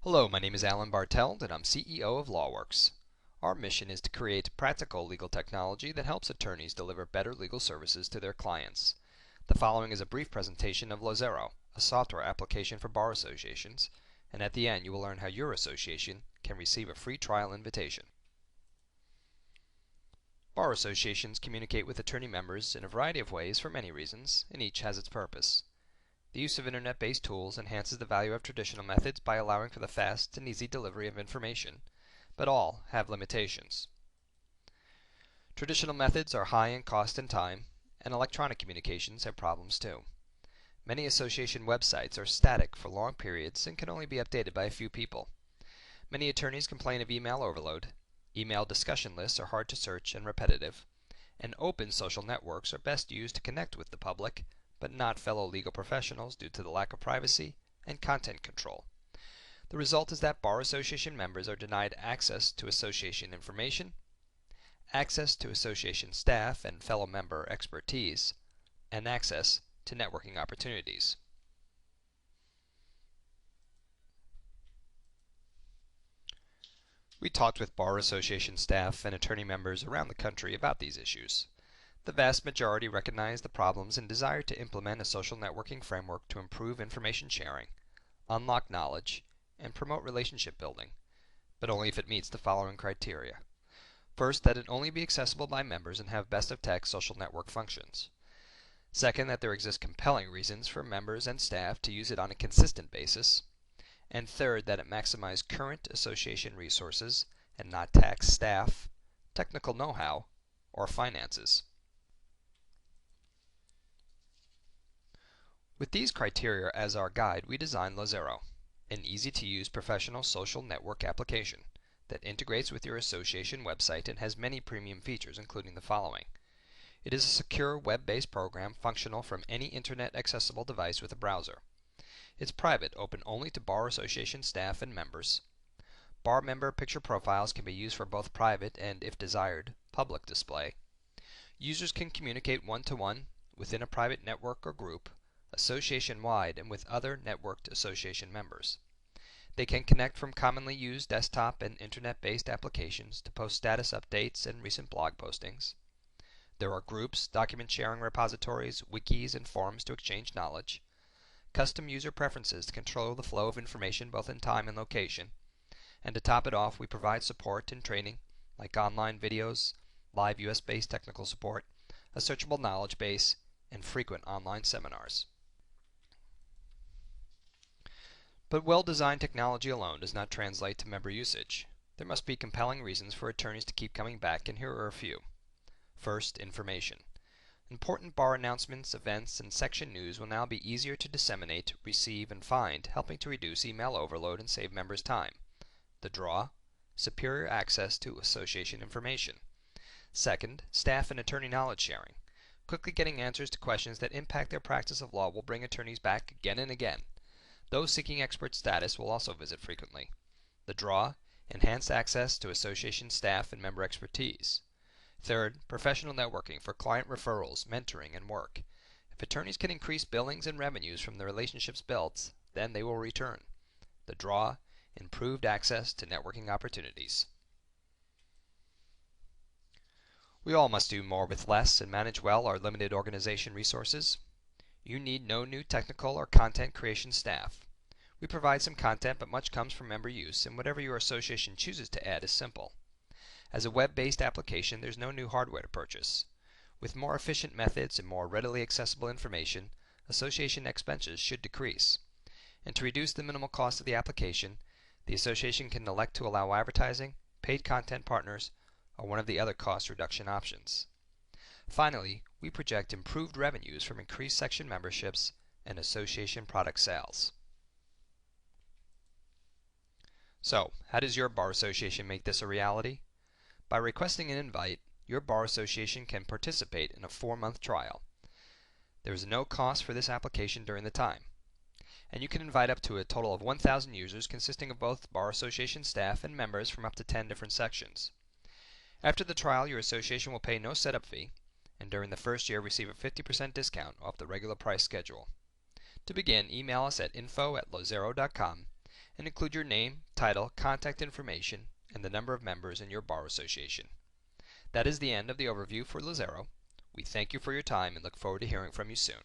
Hello, my name is Alan Barteld and I'm CEO of LawWorks. Our mission is to create practical legal technology that helps attorneys deliver better legal services to their clients. The following is a brief presentation of LawSero, a software application for bar associations, and at the end you will learn how your association can receive a free trial invitation. Bar associations communicate with attorney members in a variety of ways for many reasons, and each has its purpose. The use of internet-based tools enhances the value of traditional methods by allowing for the fast and easy delivery of information, but all have limitations. Traditional methods are high in cost and time, and electronic communications have problems too. Many association websites are static for long periods and can only be updated by a few people. Many attorneys complain of email overload. Email discussion lists are hard to search and repetitive, and open social networks are best used to connect with the public, but not fellow legal professionals due to the lack of privacy and content control. The result is that bar association members are denied access to association information, access to association staff and fellow member expertise, and access to networking opportunities. We talked with bar association staff and attorney members around the country about these issues. The vast majority recognize the problems and desire to implement a social networking framework to improve information sharing, unlock knowledge, and promote relationship building, but only if it meets the following criteria. First, that it only be accessible by members and have best-of-text social network functions. Second, that there exist compelling reasons for members and staff to use it on a consistent basis. And third, that it maximize current association resources and not tax staff, technical know-how, or finances. With these criteria as our guide, we designed LawSero, an easy-to-use professional social network application that integrates with your association website and has many premium features, including the following. It is a secure web-based program functional from any internet-accessible device with a browser. It's private, open only to bar association staff and members. Bar member picture profiles can be used for both private and, if desired, public display. Users can communicate one-to-one within a private network or group, association-wide, and with other networked association members. They can connect from commonly used desktop and internet-based applications to post status updates and recent blog postings. There are groups, document sharing repositories, wikis, and forums to exchange knowledge. Custom user preferences to control the flow of information both in time and location. And to top it off, we provide support and training like online videos, live US-based technical support, a searchable knowledge base, and frequent online seminars. But well-designed technology alone does not translate to member usage. There must be compelling reasons for attorneys to keep coming back, and here are a few. First, information. Important bar announcements, events, and section news will now be easier to disseminate, receive, and find, helping to reduce email overload and save members time. The draw, superior access to association information. Second, staff and attorney knowledge sharing. Quickly getting answers to questions that impact their practice of law will bring attorneys back again and again. Those seeking expert status will also visit frequently. The draw, enhanced access to association staff and member expertise. Third, professional networking for client referrals, mentoring, and work. If attorneys can increase billings and revenues from the relationships built, then they will return. The draw, improved access to networking opportunities. We all must do more with less and manage well our limited organization resources. You need no new technical or content creation staff. We provide some content, but much comes from member use, and whatever your association chooses to add is simple. As a web-based application, there's no new hardware to purchase. With more efficient methods and more readily accessible information, association expenses should decrease. And to reduce the minimal cost of the application, the association can elect to allow advertising, paid content partners, or one of the other cost reduction options. Finally, we project improved revenues from increased section memberships and association product sales. So, how does your bar association make this a reality? By requesting an invite, your bar association can participate in a 4-month trial. There is no cost for this application during the time. And you can invite up to a total of 1,000 users consisting of both bar association staff and members from up to 10 different sections. After the trial, your association will pay no setup fee, and during the first year receive a 50% discount off the regular price schedule. To begin, email us at info@lawsero.com and include your name, title, contact information, and the number of members in your bar association. That is the end of the overview for LawSero. We thank you for your time and look forward to hearing from you soon.